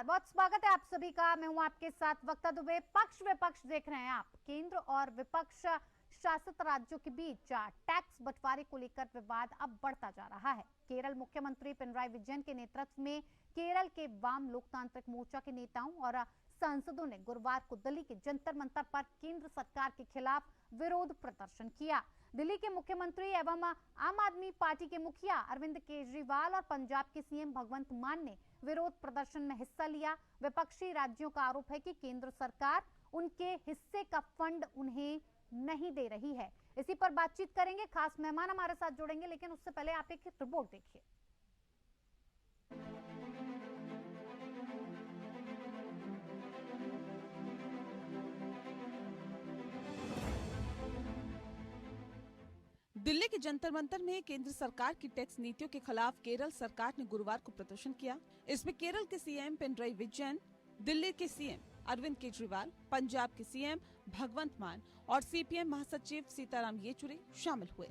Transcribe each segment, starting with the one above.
बहुत स्वागत है आप सभी का। मैं हूं आपके साथ वक्ता दुबे। पक्ष विपक्ष देख रहे हैं आप। केंद्र और विपक्ष शासित राज्यों के बीच टैक्स बंटवारे को लेकर विवाद अब बढ़ता जा रहा है। केरल मुख्यमंत्री पिनराई विजयन के नेतृत्व में केरल के वाम लोकतांत्रिक मोर्चा के नेताओं और सांसदों ने गुरुवार को दिल्ली के जंतर मंतर पर केंद्र सरकार के खिलाफ विरोध प्रदर्शन किया। दिल्ली के मुख्यमंत्री एवं आम आदमी पार्टी के मुखिया अरविंद केजरीवाल और पंजाब के सीएम भगवंत मान ने विरोध प्रदर्शन में हिस्सा लिया। विपक्षी राज्यों का आरोप है कि केंद्र सरकार उनके हिस्से का फंड उन्हें नहीं दे रही है। इसी पर बातचीत करेंगे, खास मेहमान हमारे साथ जुड़ेंगे, लेकिन उससे पहले आप एक रिपोर्ट देखिए। दिल्ली के जंतर मंतर में केंद्र सरकार की टैक्स नीतियों के खिलाफ केरल सरकार ने गुरुवार को प्रदर्शन किया। इसमें केरल के सीएम पिनराई विजयन, दिल्ली के सीएम अरविंद केजरीवाल, पंजाब के सीएम भगवंत मान और सीपीएम महासचिव सीताराम येचुरी शामिल हुए।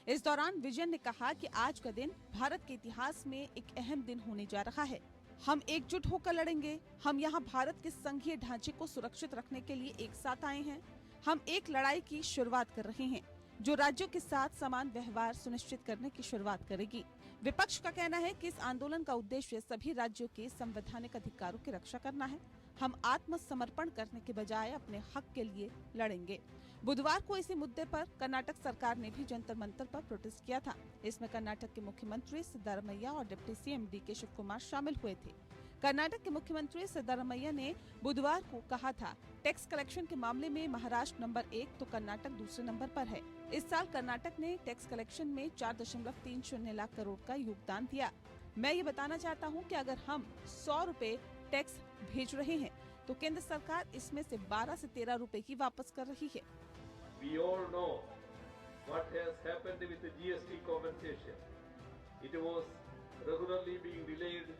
इस दौरान विजयन ने कहा कि आज का दिन भारत के इतिहास में एक अहम दिन होने जा रहा है। हम एकजुट होकर लड़ेंगे। हम यहाँ भारत के संघीय ढांचे को सुरक्षित रखने के लिए एक साथ आए हैं। हम एक लड़ाई की शुरुआत कर रहे हैं जो राज्यों के साथ समान व्यवहार सुनिश्चित करने की शुरुआत करेगी। विपक्ष का कहना है कि इस आंदोलन का उद्देश्य सभी राज्यों के संवैधानिक अधिकारों की रक्षा करना है। हम आत्मसमर्पण करने के बजाय अपने हक के लिए लड़ेंगे। बुधवार को इसी मुद्दे पर कर्नाटक सरकार ने भी जंतर मंतर पर प्रोटेस्ट किया था। इसमें कर्नाटक के मुख्यमंत्री सिद्धारमैया और deputy CM DK Shivakumar शामिल हुए थे। कर्नाटक के मुख्यमंत्री सिद्धारमैया ने बुधवार को कहा था, टैक्स कलेक्शन के मामले में महाराष्ट्र नंबर 1 तो कर्नाटक दूसरे नंबर पर है। इस साल कर्नाटक ने टैक्स कलेक्शन में 4.30 लाख करोड़ का योगदान दिया। मैं ये बताना चाहता हूँ कि अगर हम 100 रुपए टैक्स भेज रहे हैं तो केंद्र सरकार इसमें से 12 से 13 रुपए ही वापस कर रही है। We all know what has happened with the GST compensation. It was regularly being delayed,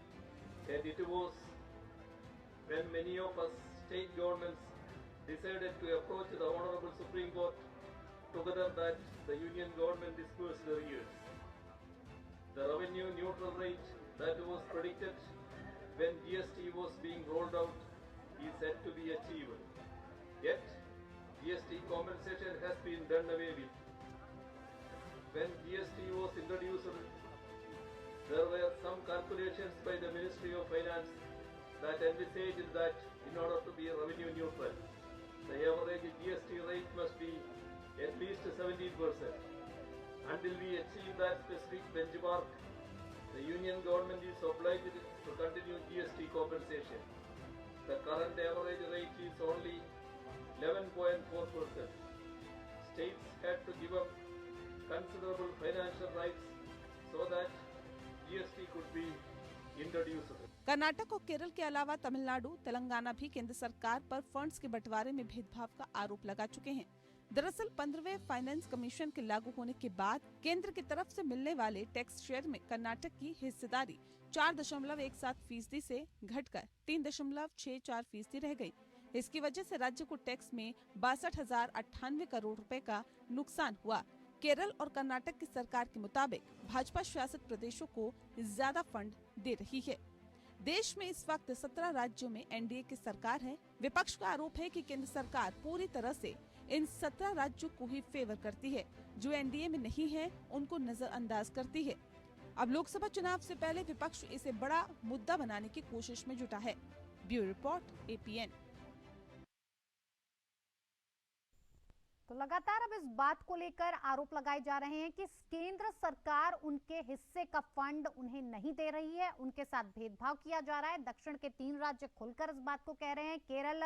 and it was when many of us state governments decided to approach the Honorable Supreme Court together that the Union government dispersed the arrears. The revenue neutral rate that was predicted when GST was being rolled out is said to be achieved. Yet, GST compensation has been done away with. When GST was introduced, there were some calculations by the Ministry of Finance that envisaged that in order to be revenue neutral, the average GST rate must be at least 17%. Until we achieve that specific benchmark, the Union government is obliged to continue GST compensation. The current average rate is only 11.4%. States had to give up considerable financial rights so that GST could be introduced. Karnataka और केरल के अलावा तमिलनाडु, तेलंगाना भी केंद्र सरकार पर funds के बंटवारे में भेदभाव का आरोप लगा चुके हैं। दरअसल 15वें फाइनेंस कमीशन के लागू होने के बाद केंद्र की तरफ से मिलने वाले टैक्स शेयर में कर्नाटक की हिस्सेदारी 4.17% से घटकर 3.64% रह गई। इसकी वजह से राज्य को टैक्स में 62,098 करोड़ रुपए का नुकसान हुआ। केरल और कर्नाटक की सरकार के मुताबिक भाजपा शासित प्रदेशों को ज्यादा फंड दे रही है। देश में इस वक्त 17 राज्यों में एनडीए की सरकार है। विपक्ष का आरोप है कि केंद्र सरकार पूरी तरह से इन 17 राज्यों को ही फेवर करती है। जो एनडीए में नहीं है उनको नजरअंदाज करती है। अब लोकसभा चुनाव से पहले विपक्ष इसे बड़ा मुद्दा बनाने की कोशिश में जुटा है। Bureau report, APN. तो लगातार अब इस बात को लेकर आरोप लगाए जा रहे हैं कि केंद्र सरकार उनके हिस्से का फंड उन्हें नहीं दे रही है, उनके साथ भेदभाव किया जा रहा है। दक्षिण के 3 राज्य खुलकर इस बात को कह रहे हैं। केरल,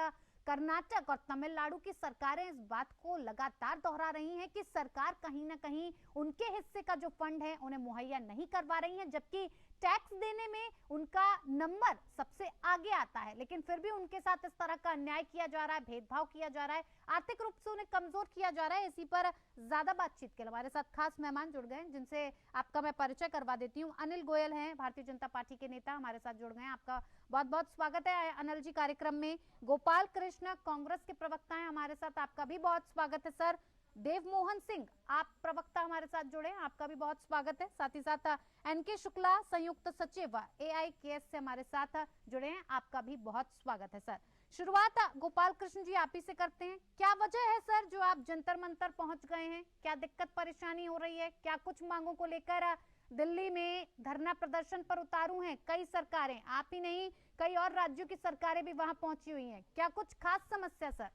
कर्नाटक और तमिलनाडु की सरकारें इस बात को लगातार दोहरा रही हैं कि सरकार कहीं ना कहीं उनके हिस्से का जो फंड है उन्हें मुहैया नहीं करवा रही है, जबकि टैक्स देने में उनका नंबर सबसे आगे आता है। लेकिन फिर भी उनके साथ इस तरह का अन्याय किया जा रहा है, भेदभाव किया जा रहा है, आर्थिक रूप से उन्हें कमजोर किया जा रहा है। इसी पर ज्यादा बातचीत के लिए हमारे साथ खास मेहमान जुड़ गए, जिनसे आपका मैं परिचय करवा देती हूँ। अनिल गोयल हैं, भारतीय जनता पार्टी के नेता, हमारे साथ जुड़ गए हैं। आपका बहुत बहुत स्वागत है अनिल जी कार्यक्रम में। गोपाल कृष्ण, कांग्रेस के प्रवक्ता हैं, हमारे साथ, आपका भी बहुत स्वागत है सर। देवमोहन सिंह, आप प्रवक्ता हमारे साथ जुड़े हैं, आपका भी बहुत स्वागत है। साथ ही साथ एनके शुक्ला, संयुक्त सचिव AIKS से हमारे साथ जुड़े हैं, आपका भी बहुत स्वागत है सर। शुरुआत गोपाल कृष्ण जी आप ही से करते हैं। क्या वजह है सर जो आप जंतर मंतर पहुंच गए हैं? क्या दिक्कत परेशानी हो रही है? क्या कुछ मांगों को लेकर दिल्ली में धरना प्रदर्शन पर उतारू हैं कई सरकारें? आप ही नहीं, कई और राज्यों की सरकारें भी वहां पहुंची हुई हैं। क्या कुछ खास समस्या सर?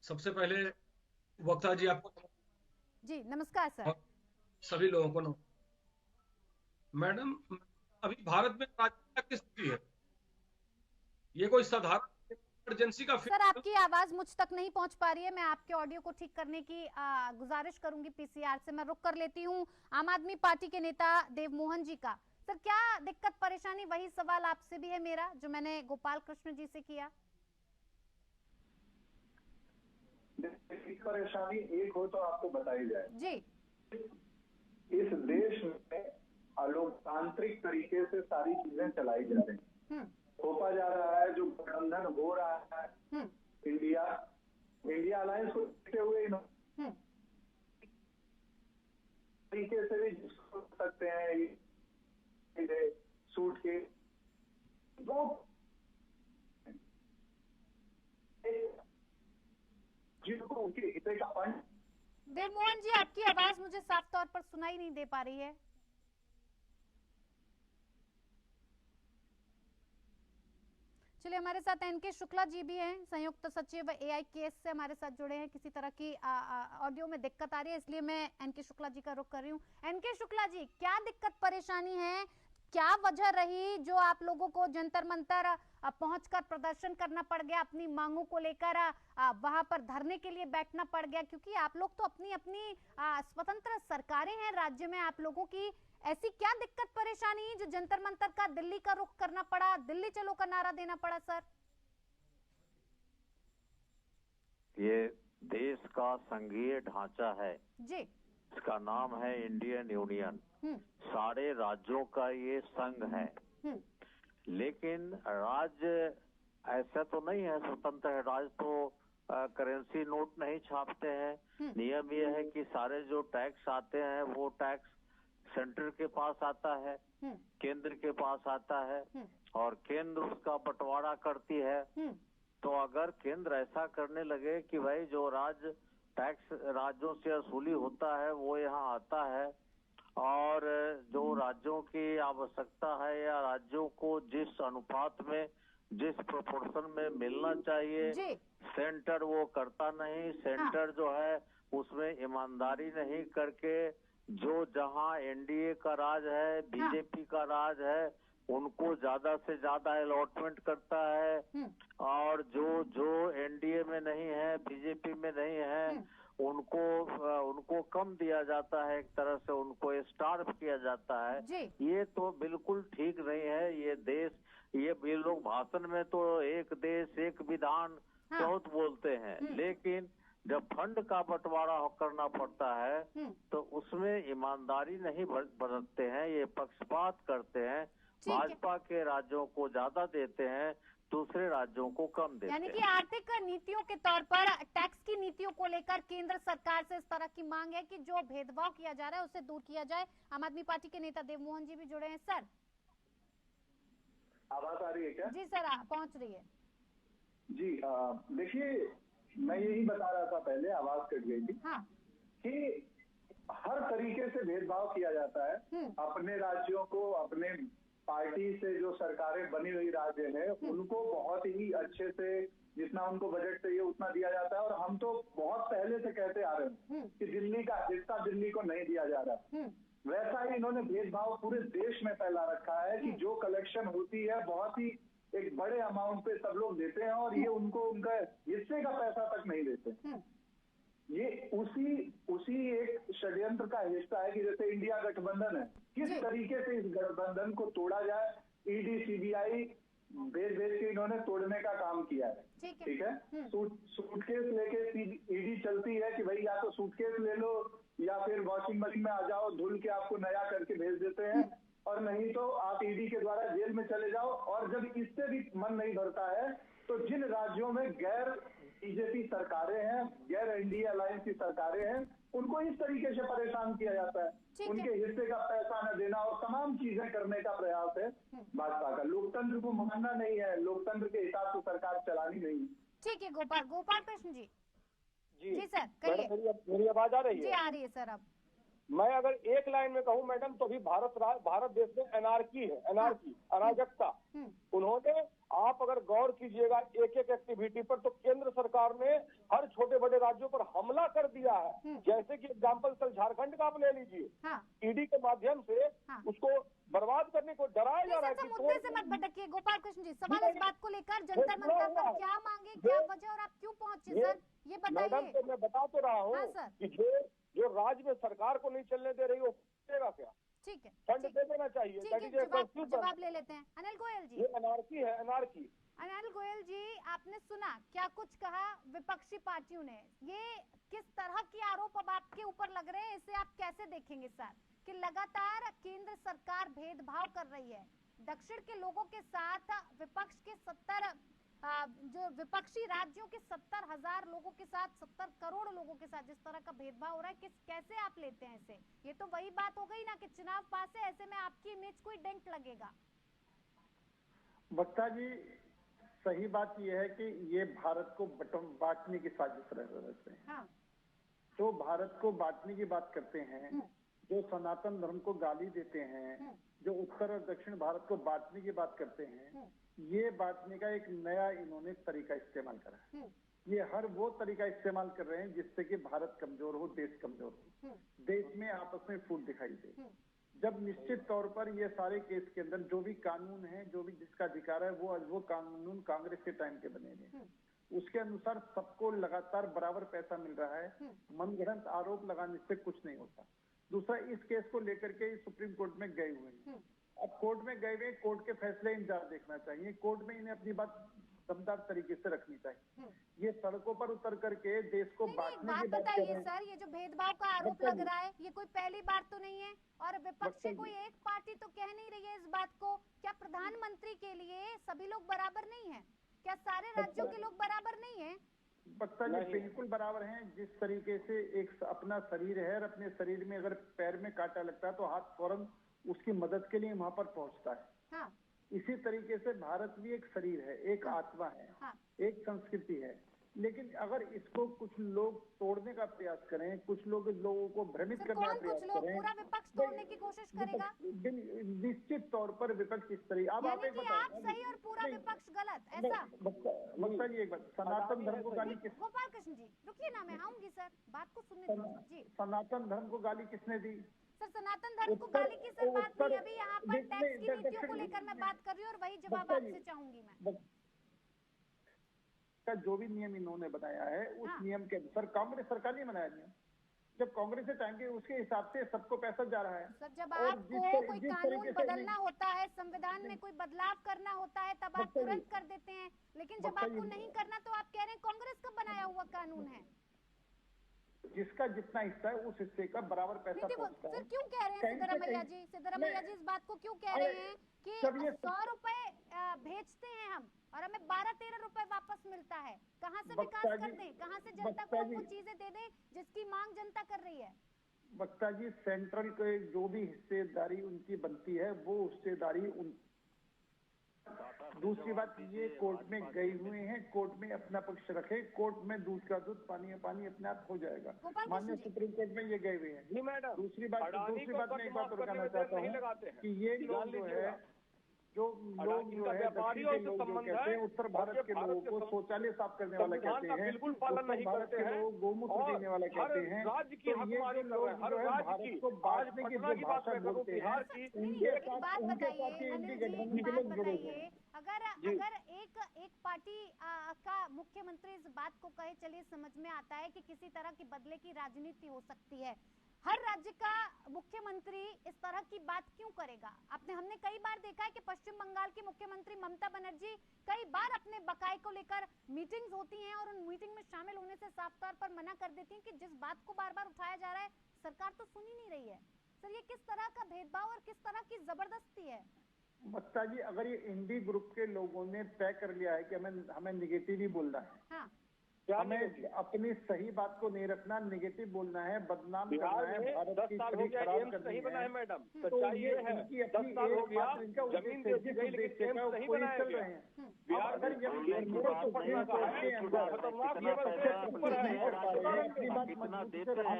सबसे पहले वक्ता जी आपको जी नमस्कार सर। सभी लोगों को नमस्कार। मैडम, अभी भारत में राजनीति की स्थिति है, ये कोई साधारण इमरजेंसी का सर आपकी आवाज मुझ तक नहीं पहुंच पा रही है। मैं आपके ऑडियो को ठीक करने की गुजारिश करूंगी PCR से। मैं रुक कर लेती हूं आम आदमी पार्टी के नेता देवमोहन जी का। सर क्या दिक्कत परेशानी? वही सवाल आपसे भी है मेरा जो मैंने गोपाल कृष्ण जी से किया। परेशानी एक हो तो आपको बताई जाए जी। इस देश में अलोकतांत्रिक तरीके से सारी चीजें चलाई जा रही हैं, थोपा जा रहा है, जो गठबंधन हो रहा है इंडिया अलायंस को देखते हुए तरीके से भी जिसको सकते हैं सूट के दो जिनको उनके हित का फंड। देवमोहन जी आपकी आवाज मुझे साफ तौर पर सुनाई नहीं दे पा रही है। चलिए हमारे साथ एनके शुक्ला जी भी हैं, संयुक्त सचिव AIKS से हमारे साथ जुड़े हैं। किसी तरह की ऑडियो में दिक्कत आ रही है, इसलिए मैं एनके शुक्ला जी का रुख कर रही हूँ। एनके शुक्ला जी, क्या दिक्कत परेशानी है? क्या वजह रही जो आप लोगों को जंतर मंतर पहुंचकर प्रदर्शन करना पड़ गया, अपनी मांगों को लेकर वहां पर धरने के लिए बैठना पड़ गया? क्योंकि आप लोग तो अपनी अपनी स्वतंत्र सरकारें हैं राज्य में आप लोगों की। ऐसी क्या दिक्कत परेशानी जो जंतर मंतर का दिल्ली का रुख करना पड़ा, दिल्ली चलो का नारा देना पड़ा सर? ये देश का संघीय ढांचा है जी। इसका नाम है इंडियन यूनियन। सारे राज्यों का ये संघ है, लेकिन राज्य ऐसा तो नहीं है स्वतंत्र है। राज्य तो करेंसी नोट नहीं छापते हैं। नियम ये है कि सारे जो टैक्स आते हैं वो टैक्स सेंटर के पास आता है, केंद्र के पास आता है और केंद्र उसका बंटवारा करती है। तो अगर केंद्र ऐसा करने लगे कि भाई जो राज्य टैक्स राज्यों से वसूली होता है वो यहाँ आता है और जो राज्यों की आवश्यकता है या राज्यों को जिस अनुपात में जिस प्रोपोर्शन में मिलना चाहिए सेंटर वो करता नहीं। सेंटर जो है उसमें ईमानदारी नहीं करके जो जहां NDA का राज है, BJP का राज है, उनको ज्यादा से ज्यादा अलॉटमेंट करता है और जो NDA में नहीं है, BJP में नहीं है, उनको कम दिया जाता है। एक तरह से उनको स्टार्व किया जाता है। ये तो बिल्कुल ठीक नहीं है। ये देश ये लोग भाषण में तो एक देश एक विधान बहुत बोलते हैं, लेकिन जब फंड का बंटवारा करना पड़ता है तो उसमें ईमानदारी नहीं बरतते हैं, ये पक्षपात करते हैं। भाजपा के राज्यों को ज्यादा देते हैं, दूसरे राज्यों को कम देते हैं। यानी कि आर्थिक नीतियों के तौर पर टैक्स की नीतियों को लेकर केंद्र सरकार से इस तरह की मांग है कि जो भेदभाव किया जा रहा है उसे दूर किया जाए। आम आदमी पार्टी के नेता देवमोहन जी भी जुड़े हैं। सर आवाज आ रही है क्या? जी सर पहुंच रही है। जी देखिए, मैं यही बता रहा था पहले, आवाज कट गई थी कि हर तरीके से भेदभाव किया जाता है। अपने राज्यों को, अपने पार्टी से जो सरकारें बनी हुई राज्य है उनको बहुत ही अच्छे से जितना उनको बजट चाहिए उतना दिया जाता है। और हम तो बहुत पहले से कहते आ रहे हैं कि दिल्ली का हिस्सा दिल्ली को नहीं दिया जा रहा। वैसा ही इन्होंने भेदभाव पूरे देश में फैला रखा है कि जो कलेक्शन होती है बहुत ही एक बड़े अमाउंट पे सब लोग देते हैं और ये उनको उनका हिस्से का पैसा तक नहीं देते। ये उसी एक षड्यंत्र का हिस्सा है कि जैसे इंडिया गठबंधन है, किस तरीके से इस गठबंधन को तोड़ा जाए, ED CBI भेज के इन्होंने तोड़ने का काम किया है। ठीक है, सूटकेस लेके ED चलती है कि भाई या तो सूटकेस ले लो या फिर वॉशिंग मशीन में आ जाओ, धुल के आपको नया करके भेज देते हैं, और नहीं तो आप ED के द्वारा जेल में चले जाओ। और जब इससे भी मन नहीं भरता है तो जिन राज्यों में गैर BJP सरकारें हैं, गैर एनडीए अलायंस की सरकारें हैं, उनको इस तरीके से परेशान किया जाता है। उनके हिस्से का पैसा न देना और तमाम चीजें करने का प्रयास है भाजपा का। लोकतंत्र को मानना नहीं है, लोकतंत्र के हिसाब से सरकार चलानी नहीं है। ठीक है गोपाल कृष्ण जी। जी सर कहिए। मेरी आवाज आ रही है? जी आ रही है सर। अब मैं अगर एक लाइन में कहूं मैडम, तो अभी भारत देश में एनार्की है, अराजकता। उन्होंने, आप अगर गौर कीजिएगा एक एक एक्टिविटी पर, तो केंद्र सरकार ने हर छोटे बड़े राज्यों पर हमला कर दिया है। जैसे कि एग्जाम्पल कल झारखंड का आप ले लीजिए, ईडी के माध्यम से उसको बर्बाद करने को डराया जा रहा है। मुद्दे से मत भटकिए गोपाल कृष्ण जी। सवाल इस बात को लेकर जंतर मंतर पर क्या मांगे, क्या वजह और आप क्यों पहुंचे सर, ये बताइए। मैडम तो मैं बता तो रहा हूँ कि जो राज्य में सरकार को नहीं चलने दे रही वो देगा क्या? ठीक है, फंड दे देना चाहिए। जवाब ले लेते हैं। अनिल गोयल जी। ये अनार्की है, अनार्की। अनिल गोयल जी, आपने सुना क्या कुछ कहा विपक्षी पार्टियों ने, ये किस तरह के आरोप अब आपके ऊपर लग रहे हैं, इसे आप कैसे देखेंगे सर, कि लगातार केंद्र सरकार भेदभाव कर रही है दक्षिण के लोगों के साथ, विपक्ष के 70 जो विपक्षी राज्यों के 70,000 लोगों के साथ, 70 करोड़ लोगों के साथ जिस तरह का भेदभाव हो रहा है, कैसे आप लेते हैं इसे? ये तो वही बात हो गई ना कि चुनाव पास है, ऐसे में आपकी इमेज को डेंट लगेगा। बक्ता जी, सही बात यह है कि ये भारत को बांटने की साजिश रहे हैं। हाँ। तो भारत को बांटने की बात करते हैं, जो सनातन धर्म को गाली देते हैं, जो उत्तर और दक्षिण भारत को बांटने की बात करते हैं, ये बांटने का एक नया इन्होंने तरीका इस्तेमाल करा है। ये हर वो तरीका इस्तेमाल कर रहे हैं जिससे कि भारत कमजोर हो, देश कमजोर हो, देश में आपस में फूट दिखाई दे। जब निश्चित तौर पर ये सारे केस के अंदर जो भी कानून है, जो भी जिसका अधिकार है, वो कानून कांग्रेस के टाइम के बने हैं, उसके अनुसार सबको लगातार बराबर पैसा मिल रहा है। मनगढ़ंत आरोप लगाने से कुछ नहीं होता। दूसरा, इस केस को लेकर के सुप्रीम कोर्ट में गए हुए हैं। अब कोर्ट में गए हुए, कोर्ट के फैसले इंतजार देखना चाहिए। कोर्ट में इन्हें अपनी बात दमदार तरीके से रखनी चाहिए। ये सड़कों पर उतर करके देश को बांटने की बात कर रहे हैं। सर, ये जो भेदभाव का आरोप लग रहा है, ये कोई पहली बार तो नहीं है, और विपक्ष से कोई एक पार्टी तो कह नहीं रही है इस बात को। क्या प्रधानमंत्री के लिए सभी लोग बराबर नहीं है? क्या सारे राज्यों के लोग बराबर नहीं है? बक्ता जी बिल्कुल बराबर हैं। जिस तरीके से एक अपना शरीर है, और अपने शरीर में अगर पैर में कांटा लगता है तो हाथ फौरन उसकी मदद के लिए वहां पर पहुंचता है। हाँ। इसी तरीके से भारत भी एक शरीर है, एक आत्मा है, एक संस्कृति है। लेकिन अगर इसको कुछ लोग तोड़ने का प्रयास करें, कुछ लोग लोगों को भ्रमित करने का प्रयास करें, पूरा विपक्ष तोड़ने की कोशिश करेगा। निश्चित तौर पर विपक्ष इस तरह, अब आप एक आप सही और पूरा विपक्ष गलत, ऐसा? बक्ता जी एक बात, सनातन धर्म को गाली किस, गोपाल कृष्ण जी रुकिए ना, मैं आऊंगी सर, बात को सुनने दीजिए। सनातन धर्म को गाली किसने दी? सर, सनातन धर्म को गाली की सर बात नहीं, अभी यहाँ पर टैक्स की नीतियों को लेकर मैं बात कर रही हूँ, और वही जवाब आपसे चाहूंगी मैं। का जो भी नियम इन्होंने बनाया है, उस नियम के अनुसार कांग्रेस सरकार ने बनाया नियम। जब कांग्रेस से टाइम के उसके हिसाब से सबको पैसा जा रहा है। सर, जब आपको कोई कानून बदलना होता है, संविधान में कोई बदलाव करना होता है, तब आप तुरंत कर देते हैं। लेकिन जब आपको नहीं करना, तो आप कह रहे हैं कांग्रेस का बनाया हुआ कानून है। जिसका जितना हिस्सा है उस हिस्से का बराबर पैसा पहुंचता है। सर, क्यों कह रहे हैं सिद्धरामैया जी इस बात को क्यों कह रहे हैं कि 100 रुपए भेजते हैं हम और हमें 12-13 रुपए वापस मिलता है? कहाँ से विकास कर दें, कहाँ से जनता को वो चीजें दे दें जिसकी मांग जनता कर रही है? बक्ता जी, सेंट्रल के जो भी हिस्सेदारी उनकी बनती है, वो हिस्सेदारी उन। दूसरी बात, ये कोर्ट में गए हुए हैं, कोर्ट में अपना पक्ष रखे, कोर्ट में दूध का दूध, पानी का पानी अपने आप हो जाएगा। माननीय सुप्रीम कोर्ट में ये गए हुए हैं। जी मैडम। दूसरी बात मैं एक बात बताना चाहता हूँ कि ये लोग जो है, जो लोग जो है दक्षिण के लोग जो कहते हैं, उत्तर भारत के लोगों को शौचालय साफ करने वाला कहते हैं, उत्तर भारत के लोग गोमूत्र देने वाला कहते हैं। तो ये जो लोग जो है भारत को बांटने की जो भाषा बोलते हैं, उनके साथ इंडी गठबंधन के लोग जुड़े हुए हैं। अगर एक पार्टी का मुख्यमंत्री इस बात को कहे, चलिए समझ में आता है कि किसी तरह की बदले की राजनीति हो सकती है। हर राज्य का मुख्यमंत्री इस तरह की बात क्यों करेगा? हमने कई बार देखा है कि पश्चिम बंगाल की मुख्यमंत्री ममता बनर्जी कई बार अपने बकाये को लेकर मीटिंग्स होती हैं और उन मीटिंग में शामिल होने से साफ तौर पर मना कर देती हैं कि जिस बात को बार बार उठाया जा रहा है सरकार तो सुन ही नहीं रही है। सर, ये किस तरह का भेदभाव और किस तरह की जबरदस्ती है? बक्ता जी, अगर ये इंडी ग्रुप के लोगों ने तय कर लिया है कि हमें निगेटिव ही बोलना है, हमें अपनी सही बात को नहीं रखना, नेगेटिव बोलना है, बदनाम करना है, भारत 10 की साल हो छवि गया, खराब एम्स करनी नहीं बना है है। मैडम। तो सच्चाई ये ये है, इनकी 10 साल हो गया, जमीन जमीन दे दी गई, लेकिन एम्स नहीं बनाया चल गया। रहे हैं। बिहार अगर में ये खतरनाक ऊपर है, कितना देते हैं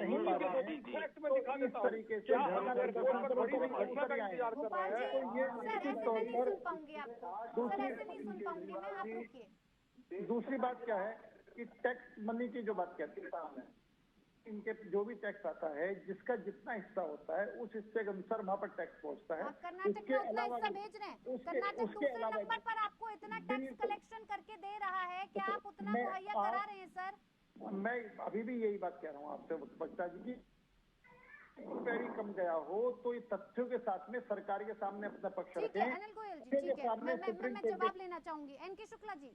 फैक्ट में दिखा देता हूँ। तरीके से क्या हम एयरपोर्ट पर बड़ी बड़ी घटना का इंतजार कर गोपाल रहे जी, हैं? सर ऐसे मैं नहीं सुन पाऊंगी आपको, सर ऐसे नहीं सुन पाऊंगी मैं, आप रुकिए। दूसरी बात क्या है कि टैक्स मनी की जो बात कहते हैं, इनके जो भी टैक्स आता है, जिसका जितना हिस्सा होता है उस हिस्से के अनुसार वहाँ पर टैक्स पहुँचता है। आप कर्नाटक में उतना हिस्सा भेज रहे हैं, कर्नाटक दूसरे नंबर पर आपको इतना टैक्स कलेक्शन करके दे रहा है, क्या आप उतना मुहैया करा रहे हैं सर? मैं अभी भी यही बात कह रहा हूँ आपसे बच्चा जी की पैरी कम गया हो तो ये तथ्यों के साथ में सरकार के सामने अपना पक्ष ठीक रखें। है अनिल गोयल जी, ठीक है, मैं जवाब लेना चाहूंगी। एनके शुक्ला जी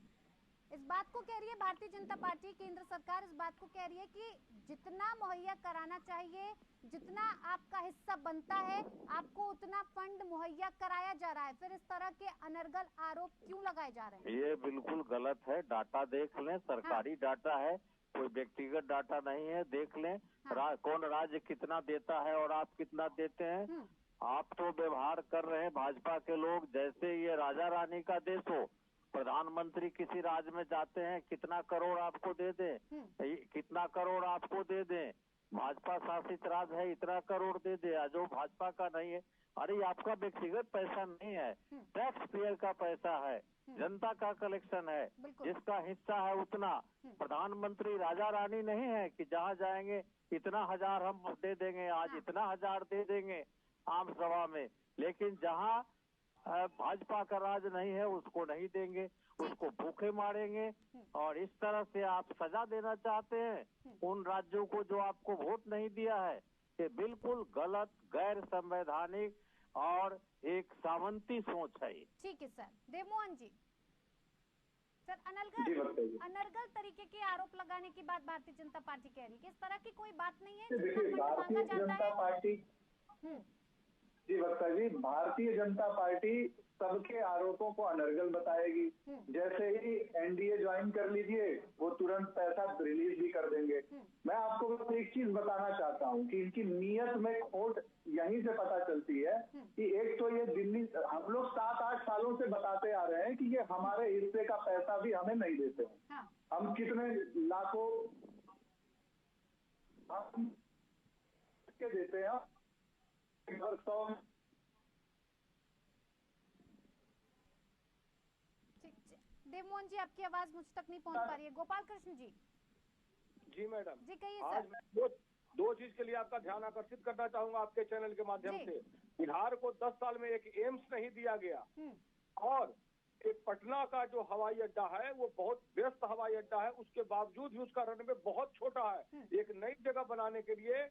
इस बात को कह रही है भारतीय जनता पार्टी, केंद्र सरकार इस बात को कह रही है कि जितना मुहैया कराना चाहिए, जितना आपका हिस्सा बनता है, आपको उतना फंड मुहैया कराया जा रहा है, फिर इस तरह के अनर्गल आरोप क्यों लगाए जा रहे हैं? ये बिल्कुल गलत है। डाटा देख लें, सरकारी डाटा है, कोई व्यक्तिगत डाटा नहीं है। देख लें कौन राज्य कितना देता है और आप कितना देते हैं। आप तो व्यवहार कर रहे हैं भाजपा के लोग जैसे ये राजा रानी का देश हो। प्रधानमंत्री किसी राज्य में जाते हैं, कितना करोड़ आपको दे दें, कितना करोड़ आपको दे दें। भाजपा शासित राज्य है, इतना करोड़ दे दे, जो भाजपा का नहीं है। अरे आपका व्यक्तिगत पैसा नहीं है, टैक्स पेयर का पैसा है, जनता का कलेक्शन है, जिसका हिस्सा है उतना। प्रधानमंत्री राजा रानी नहीं है कि जहाँ जाएंगे इतना हजार हम दे देंगे, आज इतना हजार दे देंगे आम सभा में। लेकिन जहाँ भाजपा का राज नहीं है उसको नहीं देंगे, उसको भूखे मारेंगे। और इस तरह से आप सजा देना चाहते हैं उन राज्यों को जो आपको वोट नहीं दिया है। ये बिल्कुल गलत, गैर संवैधानिक और एक सामंती सोच है। ठीक है सर। देवमोहन जी, सर अनर्गल तरीके के आरोप लगाने की बात भारतीय जनता पार्टी कह रही है, इस तरह की कोई बात नहीं है। भारतीय जनता पार्टी जी वक्ता जी, भारतीय जनता पार्टी सबके आरोपों को अनर्गल बताएगी। जैसे ही एनडीए ज्वाइन कर लीजिए वो तुरंत पैसा रिलीज भी कर देंगे। मैं आपको बस एक चीज बताना चाहता हूँ कि इनकी नीयत में खोट यहीं से पता चलती है कि एक तो ये दिल्ली, हम लोग 7-8 सालों से बताते आ रहे हैं कि ये हमारे हिस्से का पैसा भी हमें नहीं देते हैं। हम कितने लाखों हम के देते हैं, देवमोहन जी आपकी आवाज मुझ तक नहीं पहुंच पा रही है। गोपाल कृष्ण जी। जी मैडम जी कहिए आज सर। मैं दो चीज के लिए आपका ध्यान आकर्षित करना चाहूंगा आपके चैनल के माध्यम से। बिहार को 10 साल में एक एम्स नहीं दिया गया, और एक पटना का जो हवाई अड्डा है वो बहुत व्यस्त हवाई अड्डा है, उसके बावजूद भी उसका रनवे बहुत छोटा है। एक नई जगह बनाने के लिए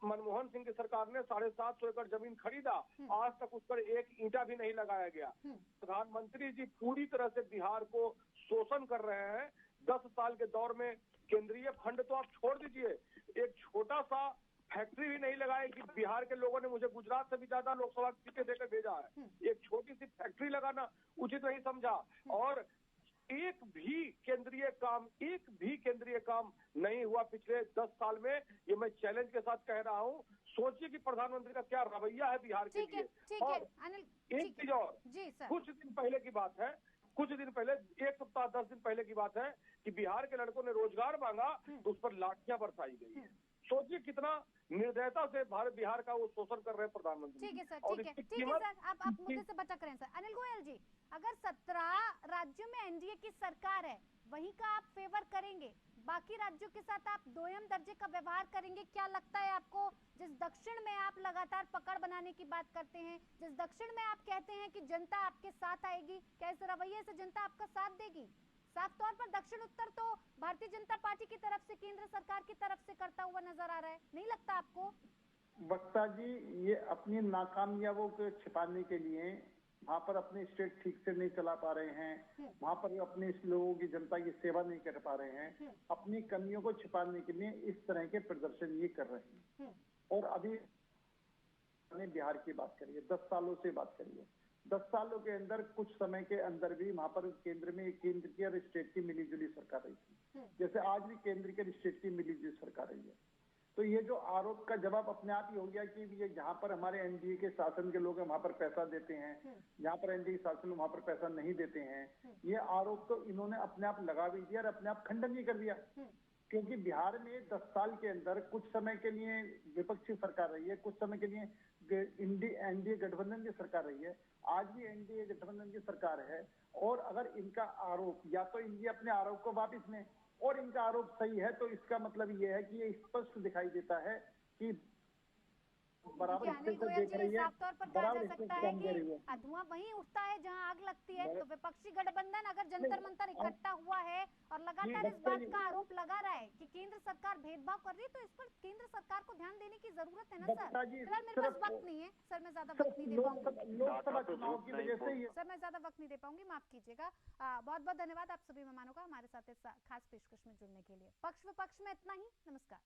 मनमोहन सिंह की सरकार ने 750 एकड़ जमीन खरीदा, आज तक उस पर एक ईंटा भी नहीं लगाया गया। प्रधानमंत्री जी पूरी तरह से बिहार को शोषण कर रहे हैं। 10 साल के दौर में केंद्रीय फंड तो आप छोड़ दीजिए, एक छोटा सा फैक्ट्री भी नहीं लगाए कि बिहार के लोगों ने मुझे गुजरात से भी ज्यादा लोकसभा सीटें देकर भेजा है। एक छोटी सी फैक्ट्री लगाना उचित नहीं समझा, और एक भी केंद्रीय काम नहीं हुआ पिछले 10 साल में। ये मैं चैलेंज के साथ कह रहा हूँ। सोचिए कि प्रधानमंत्री का क्या रवैया है बिहार के लिए। और एक चीज और, कुछ दिन पहले की बात है, कुछ दिन पहले, 1 सप्ताह 10 दिन पहले की बात है कि बिहार के लड़कों ने रोजगार मांगा तो उस पर लाठियां बरसाई गई। सोचिए कितना निर्दयता से बिहार का वो शोषण कर रहे हैं प्रधानमंत्री। ठीक है सर, ठीक है सर, आप मुद्दे से भटक रहे हैं सर। अनिल गोयल जी, अगर 17 राज्यों में एनडीए की सरकार है, वहीं का आप फेवर करेंगे, बाकी राज्यों के साथ आप दोयम दर्जे का व्यवहार करेंगे? क्या लगता है आपको, जिस दक्षिण में आप लगातार पकड़ बनाने की बात करते हैं, जिस दक्षिण में आप कहते हैं कि जनता आपके साथ आएगी, क्या इस रवैये से जनता आपका साथ देगी? साफ तौर पर दक्षिण उत्तर तो भारतीय जनता पार्टी की तरफ से, केंद्र सरकार की तरफ से करता हुआ नजर आ रहा है, नहीं लगता आपको? वक्ता जी, ये अपनी नाकामयाबियों को छिपाने के लिए वहाँ पर अपने स्टेट ठीक से नहीं चला पा रहे हैं, वहाँ पर अपने इस लोगों की, जनता की सेवा नहीं कर पा रहे हैं, अपनी कमियों को छिपाने के लिए इस तरह के प्रदर्शन ये कर रहे हैं। और अभी बिहार की बात करिए, 10 सालों से बात करिए, 10 सालों के अंदर कुछ समय के अंदर भी वहाँ पर केंद्र में केंद्र की और स्टेट की मिलीजुली सरकार रही थी। जैसे आज भी केंद्र के स्टेट की मिलीजुली सरकार रही है। तो ये जो आरोप का जवाब अपने आप ही हो गया कि ये जहाँ पर हमारे एनडीए के शासन के लोग हैं वहां पर पैसा देते हैं, जहाँ पर एनडीए शासन वहां पर पैसा नहीं देते हैं, ये आरोप तो इन्होंने अपने आप लगा भी दिया और अपने आप खंडन भी कर दिया। क्योंकि बिहार में 10 साल के अंदर कुछ समय के लिए विपक्षी सरकार रही है, कुछ समय के लिए एनडीए गठबंधन की सरकार रही है, आज भी एनडीए गठबंधन की सरकार है। और अगर इनका आरोप या तो इनके अपने आरोप को वापस लें और इनका आरोप सही है तो इसका मतलब ये है कि ये स्पष्ट दिखाई देता है कि बराबर अनिल गोयल जी, साफ तौर पर कहा जा सकता है कि धुआं वहीं उठता है जहां आग लगती है। तो विपक्षी गठबंधन अगर जंतर मंतर इकट्ठा हुआ है और लगातार इस बात का आरोप लगा रहा है कि केंद्र सरकार भेदभाव कर रही है, तो इस पर केंद्र सरकार को ध्यान देने की जरूरत है ना सर। फिलहाल मेरे पास वक्त नहीं है सर, मैं ज्यादा वक्त नहीं दे पाऊंगी। लोकसभा चुनाव की वजह से सर मैं ज्यादा वक्त नहीं दे पाऊंगी, माफ कीजिएगा। बहुत बहुत धन्यवाद आप सभी मेहमानों का हमारे साथ इस खास पेशकश में जुड़ने के लिए। पक्ष विपक्ष में इतना ही, नमस्कार।